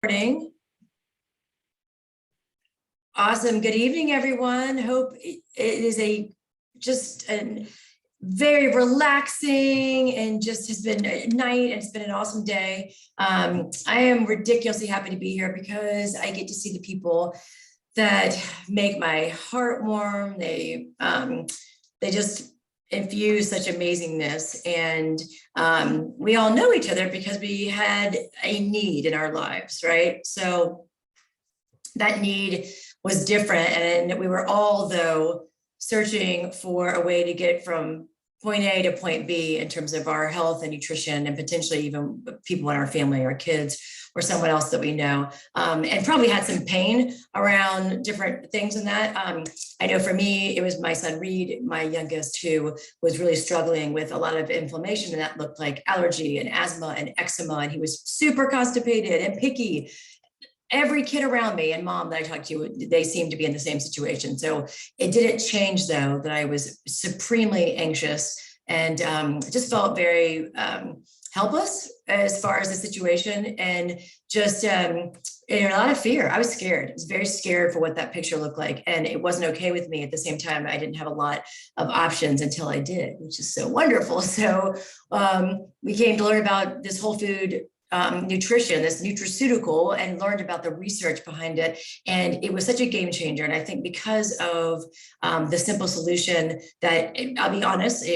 Morning. Awesome. Good evening, everyone. Hope it is just a very relaxing and just has been a night, and it's been an awesome day. I am ridiculously happy to be here because I get to see the people that make my heart warm. They just infuse such amazingness, and we all know each other because we had a need in our lives, right? So that need was different, and we were all, though, searching for a way to get from point A to point B in terms of our health and nutrition, and potentially even people in our family or kids or someone else that we know, and probably had some pain around different things in that. I know for me, it was my son Reed, my youngest, who was really struggling with a lot of inflammation, and that looked like allergy and asthma and eczema, and he was super constipated and picky. Every kid around me and mom that I talked to, they seemed to be in the same situation. So it didn't change, though, that I was supremely anxious and just felt very helpless as far as the situation, and just a lot of fear. I was scared. I was very scared for what that picture looked like, and it wasn't okay with me. At the same time, I didn't have a lot of options until I did, which is so wonderful. So we came to learn about this whole food nutrition, this nutraceutical, and learned about the research behind it. And it was such a game changer. And I think because of the simple solution that, I'll be honest,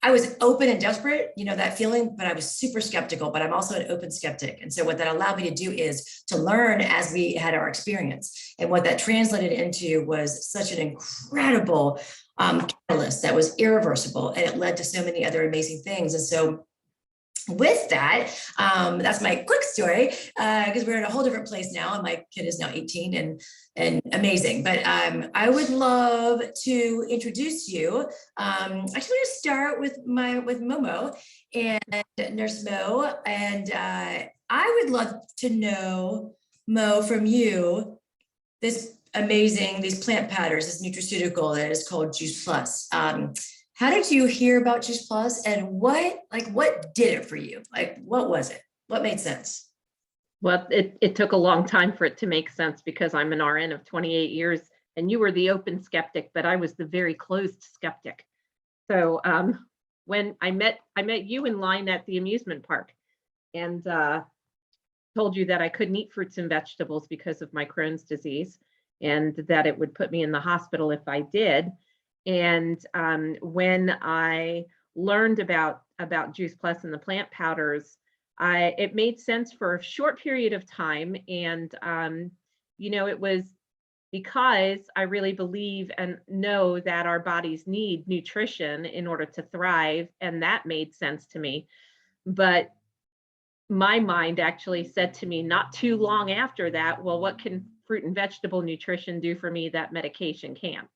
I was open and desperate, that feeling, but I was super skeptical, but I'm also an open skeptic. And so what that allowed me to do is to learn as we had our experience. And what that translated into was such an incredible catalyst that was irreversible. And it led to so many other amazing things. And so with that, that's my quick story, because we're in a whole different place now, and my kid is now 18 and amazing. But I would love to introduce you. I just want to start with Momo and Nurse Mo, and I would love to know, Mo, from you, these plant powders, this nutraceutical that is called Juice Plus. How did you hear about Juice Plus, and what did it for you? What was it? What made sense? Well, it took a long time for it to make sense, because I'm an RN of 28 years, and you were the open skeptic, but I was the very closed skeptic. So when I met you in line at the amusement park, and told you that I couldn't eat fruits and vegetables because of my Crohn's disease, and that it would put me in the hospital if I did. And when I learned about Juice Plus and the plant powders, it made sense for a short period of time. And, it was because I really believe and know that our bodies need nutrition in order to thrive. And that made sense to me. But my mind actually said to me not too long after that, well, what can fruit and vegetable nutrition do for me that medication can't?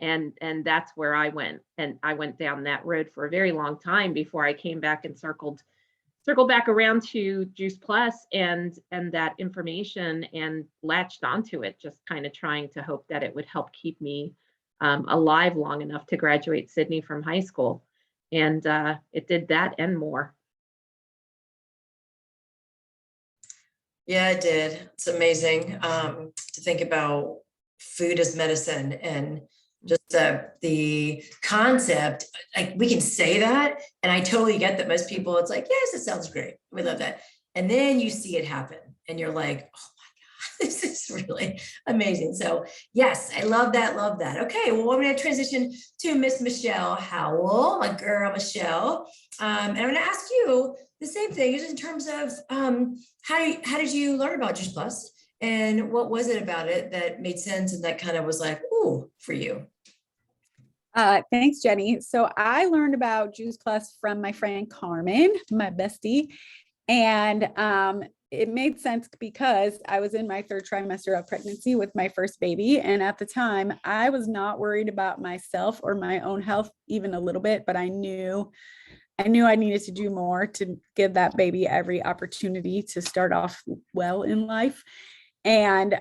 And that's where I went. And I went down that road for a very long time before I came back and circled back around to Juice Plus and that information, and latched onto it, just kind of trying to hope that it would help keep me alive long enough to graduate Sydney from high school. And it did that and more. Yeah, it did. It's amazing to think about food as medicine, and just the concept. Like, we can say that, and I totally get that most people, it's like, yes, it sounds great, we love that, and then you see it happen and you're like, oh my God, this is really amazing. So yes, I love that. Okay, well, I'm going to transition to Miss Michelle Howell, my girl Michelle, and I'm going to ask you the same thing, just in terms of how did you learn about Juice Plus? And what was it about it that made sense and that kind of was like, ooh, for you? Thanks, Jenny. So I learned about Juice Plus from my friend Carmen, my bestie. And it made sense because I was in my third trimester of pregnancy with my first baby. And at the time, I was not worried about myself or my own health, even a little bit, but I knew I needed to do more to give that baby every opportunity to start off well in life. And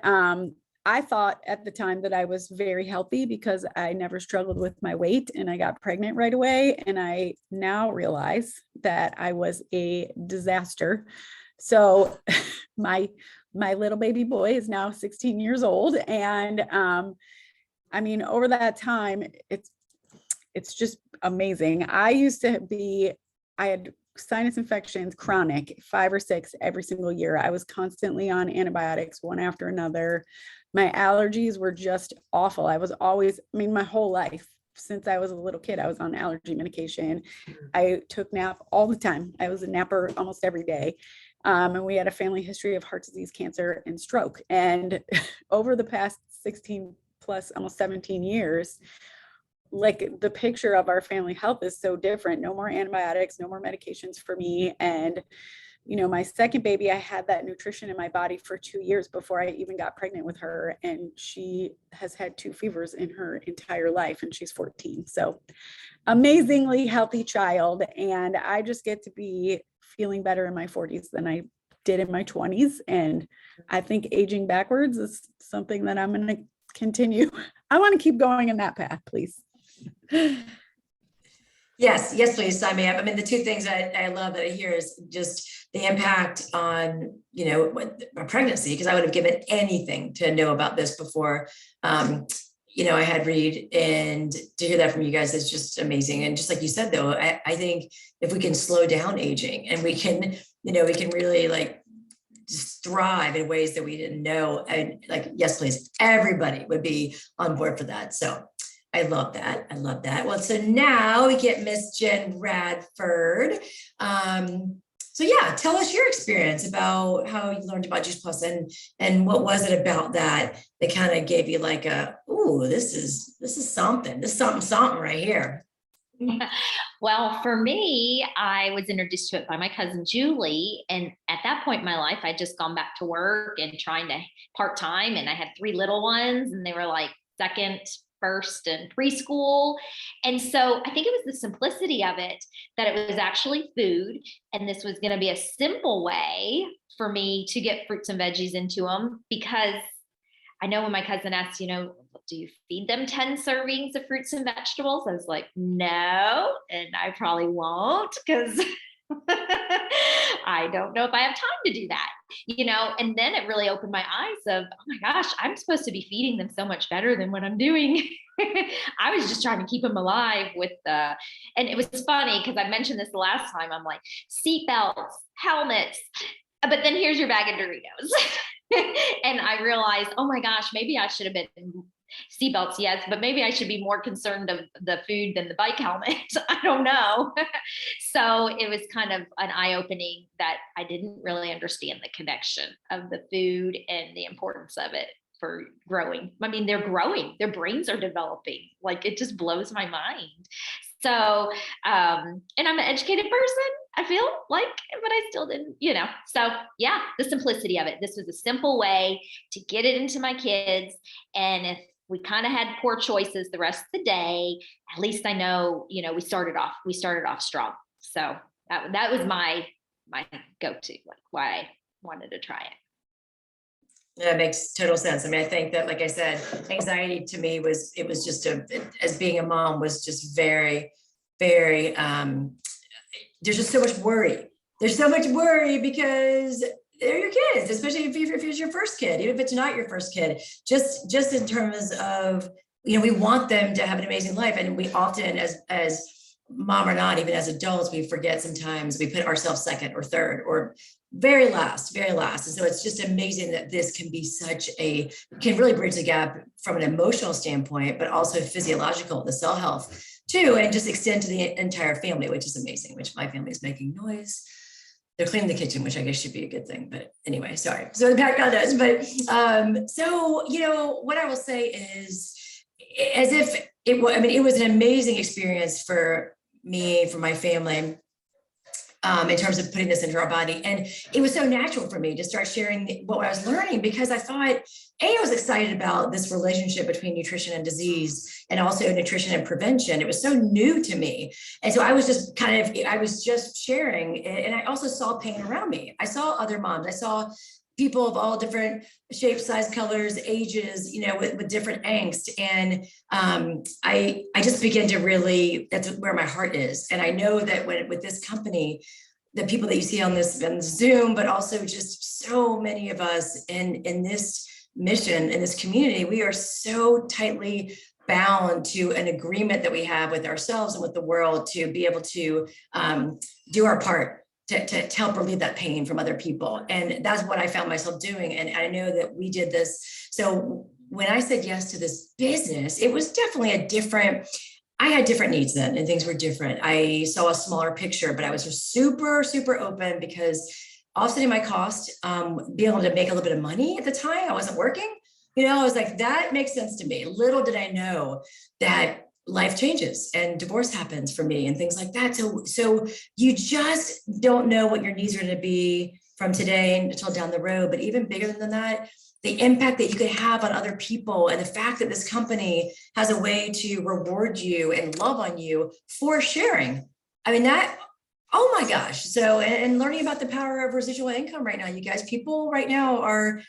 I thought at the time that I was very healthy because I never struggled with my weight, and I got pregnant right away. And I now realize that I was a disaster So my little baby boy is now 16 years old. And I mean, over that time, it's just amazing. I had sinus infections, chronic, 5 or 6 every single year. I was constantly on antibiotics, one after another. My allergies were just awful. I was always, I mean, my whole life, since I was a little kid, I was on allergy medication. I took nap all the time. I was a napper almost every day. And we had a family history of heart disease, cancer, and stroke. And over the past 16 plus, almost 17 years, like the picture of our family health is so different. No more antibiotics, no more medications for me. And, you know, my second baby, I had that nutrition in my body for 2 years before I even got pregnant with her. And she has had 2 fevers in her entire life, and she's 14. So amazingly healthy child. And I just get to be feeling better in my 40s than I did in my 20s. And I think aging backwards is something that I'm going to continue. I want to keep going in that path, please. Yes, please sign me up. I mean, the 2 things I love that I hear is just the impact on, you know, a pregnancy, because I would have given anything to know about this before. You know, I had Reed, and to hear that from you guys is just amazing. And just like you said, though, I think if we can slow down aging, and we can, you know, we can really like just thrive in ways that we didn't know. And like, yes, please, everybody would be on board for that. So I love that. I love that. Well, so now we get Miss Jen Radford. So yeah, tell us your experience about how you learned about Juice Plus, and what was it about that kind of gave you like a, ooh, this is something. This is something right here. Well, for me, I was introduced to it by my cousin Julie. And at that point in my life, I'd just gone back to work and trying to part-time, and I had 3 little ones, and they were like second, first, and preschool. And so I think it was the simplicity of it, that it was actually food. And this was going to be a simple way for me to get fruits and veggies into them, because I know when my cousin asked, you know, do you feed them 10 servings of fruits and vegetables? I was like, no, and I probably won't, because I don't know if I have time to do that, you know. And then it really opened my eyes of, oh my gosh, I'm supposed to be feeding them so much better than what I'm doing. I was just trying to keep them alive with and it was funny because I mentioned this the last time. I'm like, seatbelts, helmets, but then here's your bag of Doritos. And I realized, oh my gosh, maybe I should have been seatbelts, yes, but maybe I should be more concerned of the food than the bike helmet. I don't know. So it was kind of an eye-opening that I didn't really understand the connection of the food and the importance of it for growing. I mean, they're growing, their brains are developing. Like, it just blows my mind. So, and I'm an educated person, I feel like, but I still didn't, you know. So yeah, the simplicity of it. This was a simple way to get it into my kids. And if we kind of had poor choices the rest of the day, at least I know, you know, we started off strong. So that was my go-to, like why I wanted to try it. That makes total sense. I mean, I think that, like I said, anxiety to me was just as being a mom was just very, very, there's just so much worry. There's so much worry because they're your kids, especially if it's your first kid, even if it's not your first kid, just in terms of, you know, we want them to have an amazing life. And we often, as mom or not, even as adults, we forget sometimes, we put ourselves second or third or very last. And so it's just amazing that this can be can really bridge the gap from an emotional standpoint, but also physiological, the cell health too, and just extend to the entire family, which is amazing, which my family is making noise. They're cleaning the kitchen, which I guess should be a good thing, but anyway, sorry. So the background does, but so, you know, what I will say is, as if it was, I mean, it was an amazing experience for me, for my family, in terms of putting this into our body. And it was so natural for me to start sharing what I was learning, because I thought, I was excited about this relationship between nutrition and disease, and also nutrition and prevention. It was so new to me. And so I was just sharing, and I also saw pain around me. I saw other moms. I saw people of all different shapes, size, colors, ages, you know, with different angst. And I just began to really, that's where my heart is. And I know that with this company, the people that you see on this Zoom, but also just so many of us in this mission, in this community, we are so tightly bound to an agreement that we have with ourselves and with the world to be able to do our part to help relieve that pain from other people. And that's what I found myself doing. And I know that we did this. So when I said yes to this business, it was definitely I had different needs then and things were different. I saw a smaller picture, but I was just super, super open because offsetting my cost, being able to make a little bit of money at the time, I wasn't working. I was like, that makes sense to me. Little did I know that life changes and divorce happens for me and things like that. So you just don't know what your needs are going to be from today until down the road. But even bigger than that, the impact that you could have on other people and the fact that this company has a way to reward you and love on you for sharing. I mean, oh my gosh. So, and learning about the power of residual income right now, you guys, people right now are,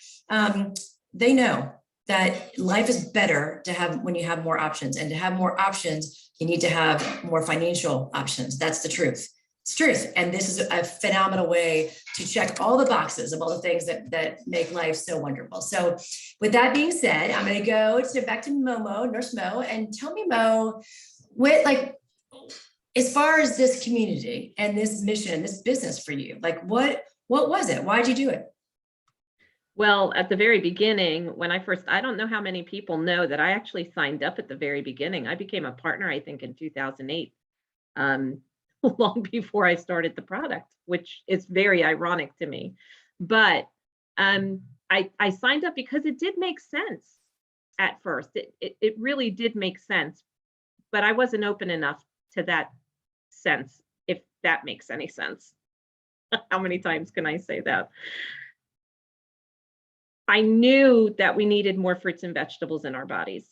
they know that life is better to have when you have more options, and to have more options, you need to have more financial options. That's the truth. It's truth. And this is a phenomenal way to check all the boxes of all the things that make life so wonderful. So with that being said, I'm going to go back to Momo, Nurse Mo, and tell me, Mo, as far as this community and this mission, this business for you, like what was it? Why'd you do it? Well, at the very beginning, when I don't know how many people know that I actually signed up at the very beginning. I became a partner, I think, in 2008. Long before I started the product, which is very ironic to me. But I signed up because it did make sense at first. It really did make sense, but I wasn't open enough to that sense, if that makes any sense. How many times can I say that? I knew that we needed more fruits and vegetables in our bodies.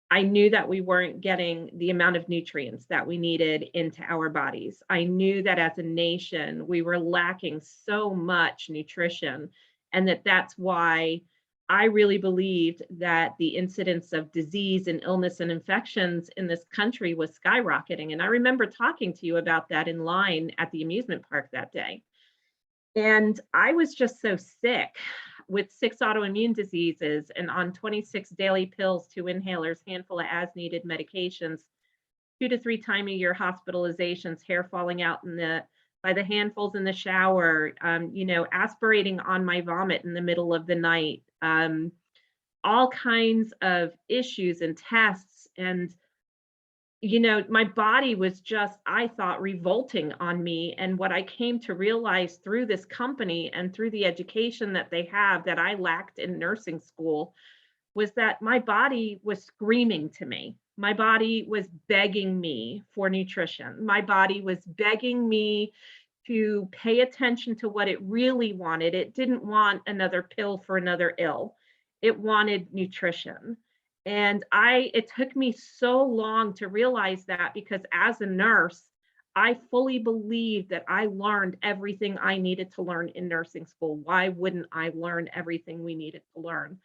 I knew that we weren't getting the amount of nutrients that we needed into our bodies. I knew that as a nation, we were lacking so much nutrition, and that's why I really believed that the incidence of disease and illness and infections in this country was skyrocketing. And I remember talking to you about that in line at the amusement park that day. And I was just so sick with 6 autoimmune diseases and on 26 daily pills, 2 inhalers, handful of as needed medications, 2 to 3 times a year hospitalizations, hair falling out by the handfuls in the shower, aspirating on my vomit in the middle of the night, all kinds of issues and tests. And my body was just, I thought, revolting on me. And what I came to realize through this company and through the education that they have that I lacked in nursing school was that my body was screaming to me. My body was begging me for nutrition. My body was begging me to pay attention to what it really wanted. It didn't want another pill for another ill. It wanted nutrition. And it took me so long to realize that, because as a nurse, I fully believed that I learned everything I needed to learn in nursing school. Why wouldn't I learn everything we needed to learn?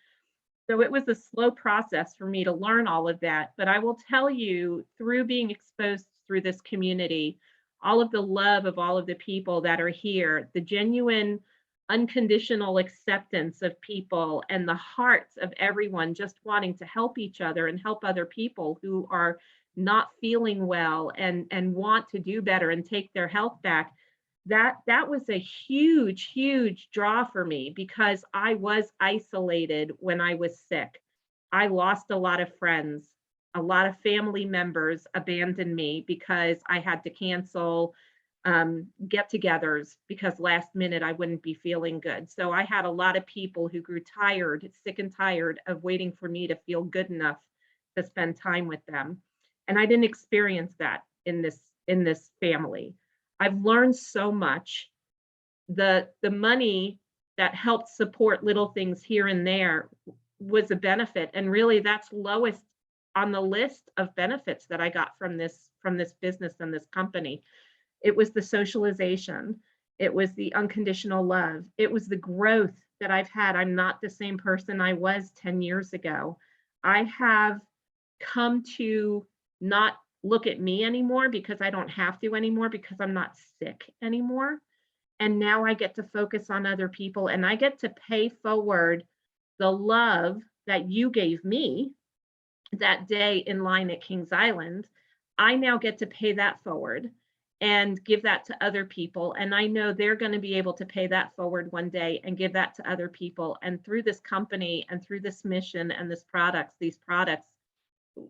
So it was a slow process for me to learn all of that. But I will tell you, through being exposed through this community, all of the love of all of the people that are here, the genuine unconditional acceptance of people, and the hearts of everyone just wanting to help each other and help other people who are not feeling well and want to do better and take their health back. That was a huge draw for me, because I was isolated when I was sick. I lost a lot of friends. A lot of family members abandoned me because I had to cancel get-togethers because last minute I wouldn't be feeling good. So I had a lot of people who grew tired, sick and tired of waiting for me to feel good enough to spend time with them. And I didn't experience that in this family. I've learned so much. The money that helped support little things here and there was a benefit. And really that's lowest on the list of benefits that I got from this business and this company. It was the socialization. It was the unconditional love. It was the growth that I've had. I'm not the same person I was 10 years ago. I have come to not look at me anymore because I don't have to anymore, because I'm not sick anymore. And now I get to focus on other people, and I get to pay forward the love that you gave me that day in line at Kings Island. I now get to pay that forward and give that to other people. And I know they're going to be able to pay that forward one day and give that to other people. And through this company and through this mission and these products,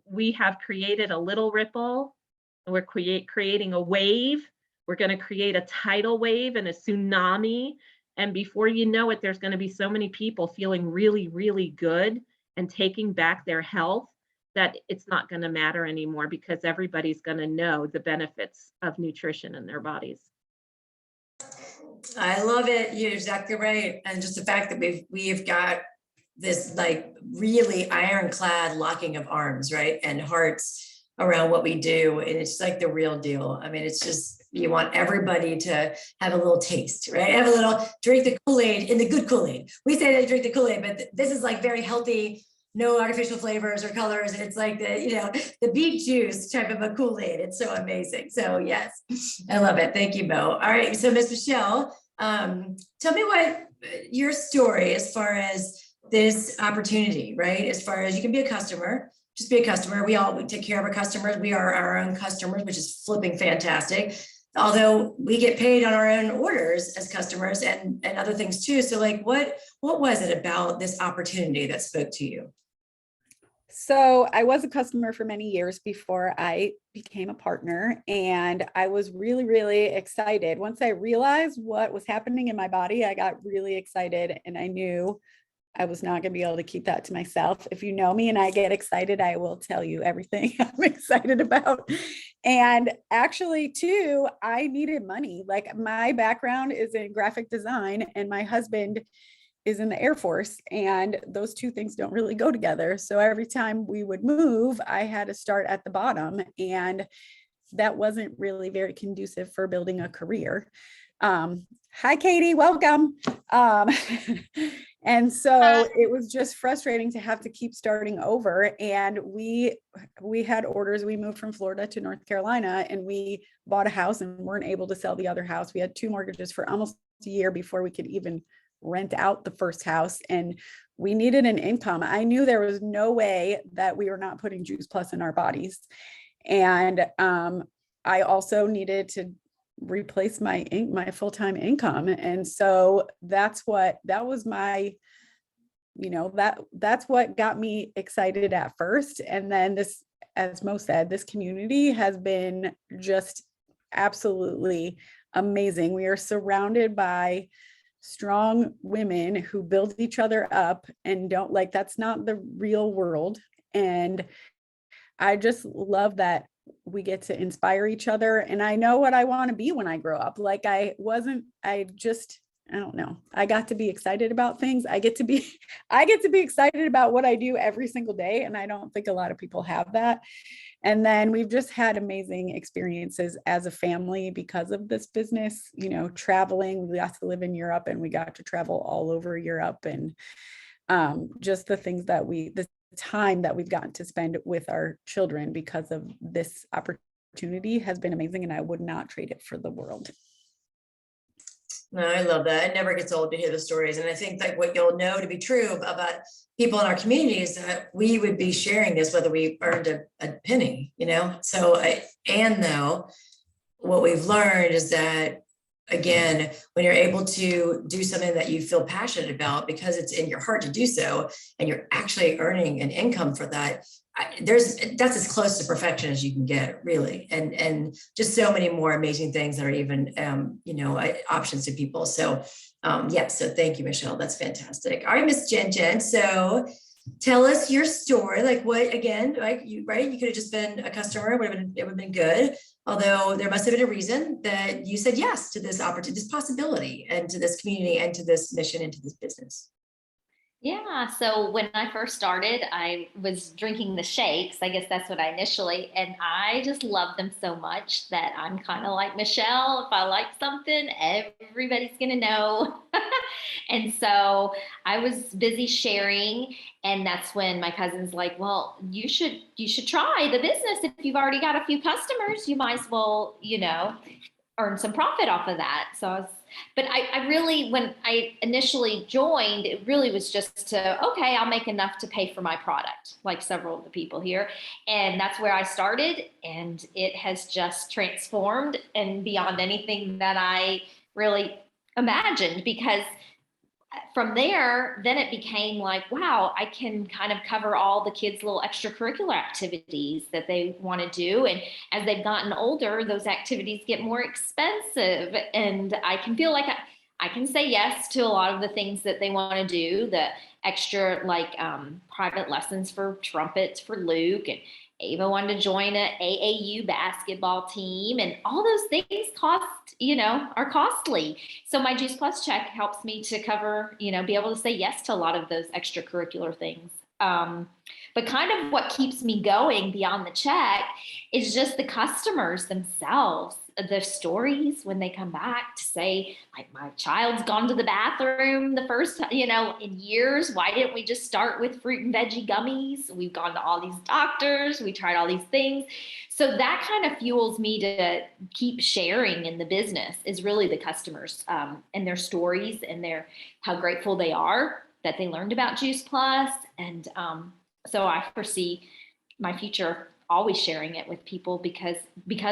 we have created a little ripple. We're creating a wave. We're going to create a tidal wave and a tsunami. And before you know it, there's going to be so many people feeling really, really good and taking back their health that it's not going to matter anymore, because everybody's going to know the benefits of nutrition in their bodies. I love it. You're exactly right. And just the fact that we've got this like really ironclad locking of arms, right? And hearts around what we do. And it's like the real deal. I mean, it's just, you want everybody to have a little taste, right? Have a little, drink the Kool-Aid, in the good Kool-Aid. We say they drink the Kool-Aid, but this is like very healthy, no artificial flavors or colors. It's like the beet juice type of a Kool-Aid. It's so amazing. So yes, I love it. Thank you, Mo. All right, so Miss Michelle, tell me what your story as far as this opportunity, right? As far as you can be a customer, just be a customer. We take care of our customers. We are our own customers, which is flipping fantastic. Although we get paid on our own orders as customers and other things too. So like, what was it about this opportunity that spoke to you? So I was a customer for many years before I became a partner, and I was really, really excited. Once I realized what was happening in my body, I got really excited, and I knew I was not going to be able to keep that to myself. If you know me and I get excited, I will tell you everything I'm excited about. And actually too, I needed money. Like, my background is in graphic design and my husband is in the Air Force, and those two things don't really go together. So every time we would move, I had to start at the bottom, and that wasn't really very conducive for building a career. Hi, Katie, welcome. And so it was just frustrating to have to keep starting over. And we had orders. We moved from Florida to North Carolina, and we bought a house and weren't able to sell the other house. We had 2 mortgages for almost a year before we could even rent out the first house, and we needed an income. I knew there was no way that we were not putting Juice Plus in our bodies. And I also needed to replace my full-time income. And so that's what got me excited at first. And then this, as Mo said, this community has been just absolutely amazing. We are surrounded by strong women who build each other up and that's not the real world. And I just love that we get to inspire each other. And I know what I want to be when I grow up. Like, I don't know. I got to be excited about things. I get to be excited about what I do every single day. And I don't think a lot of people have that. And then we've just had amazing experiences as a family because of this business, traveling. We got to live in Europe, and we got to travel all over Europe, and just the time that we've gotten to spend with our children because of this opportunity has been amazing. And I would not trade it for the world. No, I love that. It never gets old to hear the stories. And I think that what you'll know to be true about people in our community is that we would be sharing this whether we earned a penny, So what we've learned is that, again, when you're able to do something that you feel passionate about because it's in your heart to do so, and you're actually earning an income for that, that's as close to perfection as you can get, really. And just so many more amazing things that are even, options to people. So so thank you, Michelle. That's fantastic. All right, Miss Jen. So tell us your story. Like, what, again, you could have just been a customer. It would have been good. Although there must have been a reason that you said yes to this opportunity, this possibility, and to this community, and to this mission, and to this business. Yeah. So when I first started, I was drinking the shakes. I guess that's what I initially, and I just love them so much that I'm kind of like Michelle. If I like something, everybody's going to know. And so I was busy sharing. And that's when my cousin's like, well, you should try the business. If you've already got a few customers, you might as well, earn some profit off of that. So I was But I really, when I initially joined, it really was just to, okay, I'll make enough to pay for my product, like several of the people here. And that's where I started. And it has just transformed and beyond anything that I really imagined, because from there, then it became like, wow, I can kind of cover all the kids' little extracurricular activities that they want to do. And as they've gotten older, those activities get more expensive. And I can feel like I can say yes to a lot of the things that they want to do, the extra like private lessons for trumpets for Luke, and Ava wanted to join an AAU basketball team, and all those things cost, are costly. So my Juice Plus check helps me to cover, be able to say yes to a lot of those extracurricular things. But kind of what keeps me going beyond the check is just the customers themselves, the stories when they come back to say, like, my child's gone to the bathroom the first time, in years. Why didn't we just start with fruit and veggie gummies? We've gone to all these doctors. We tried all these things. So that kind of fuels me to keep sharing in the business, is really the customers and their stories and how grateful they are that they learned about Juice Plus. And so I foresee my future always sharing it with people because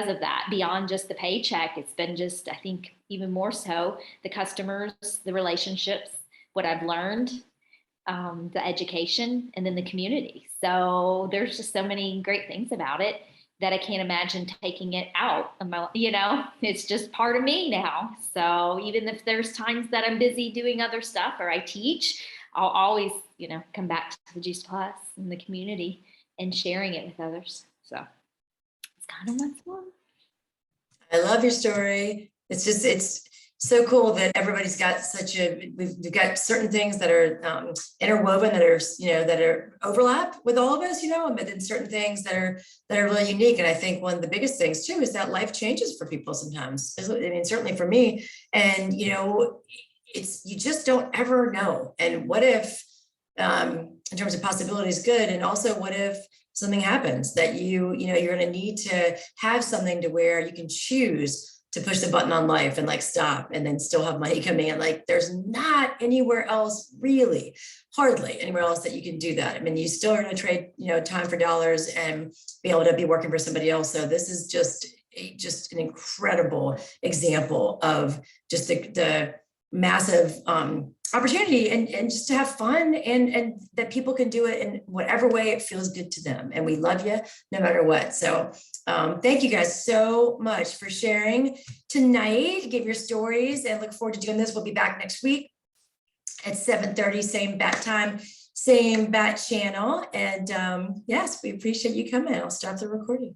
of that. Beyond just the paycheck, it's been just, I think, even more so the customers, the relationships, what I've learned, the education, and then the community. So there's just so many great things about it that I can't imagine taking it out of my, it's just part of me now. So even if there's times that I'm busy doing other stuff or I teach, I'll always, come back to the Juice Plus and the community and sharing it with others. So it's kind of what's fun. I love your story. It's so cool that everybody's got we've got certain things that are interwoven, that are overlap with all of us, but then certain things that are really unique. And I think one of the biggest things too is that life changes for people sometimes. I mean, certainly for me. And you just don't ever know. And what if, in terms of possibilities, good, and also what if something happens that you're going to need to have something to where you can choose to push the button on life and like stop and then still have money coming in. Like there's not anywhere else, really, hardly anywhere else that you can do that. I mean, you still are going to trade, time for dollars and be able to be working for somebody else. So this is just an incredible example of just the massive opportunity and just to have fun and that people can do it in whatever way it feels good to them. And we love you no matter what. So thank you guys so much for sharing tonight, give your stories, and look forward to doing this. We'll be back next week at 7:30, same bat time, same bat channel. And yes, we appreciate you coming. I'll stop the recording.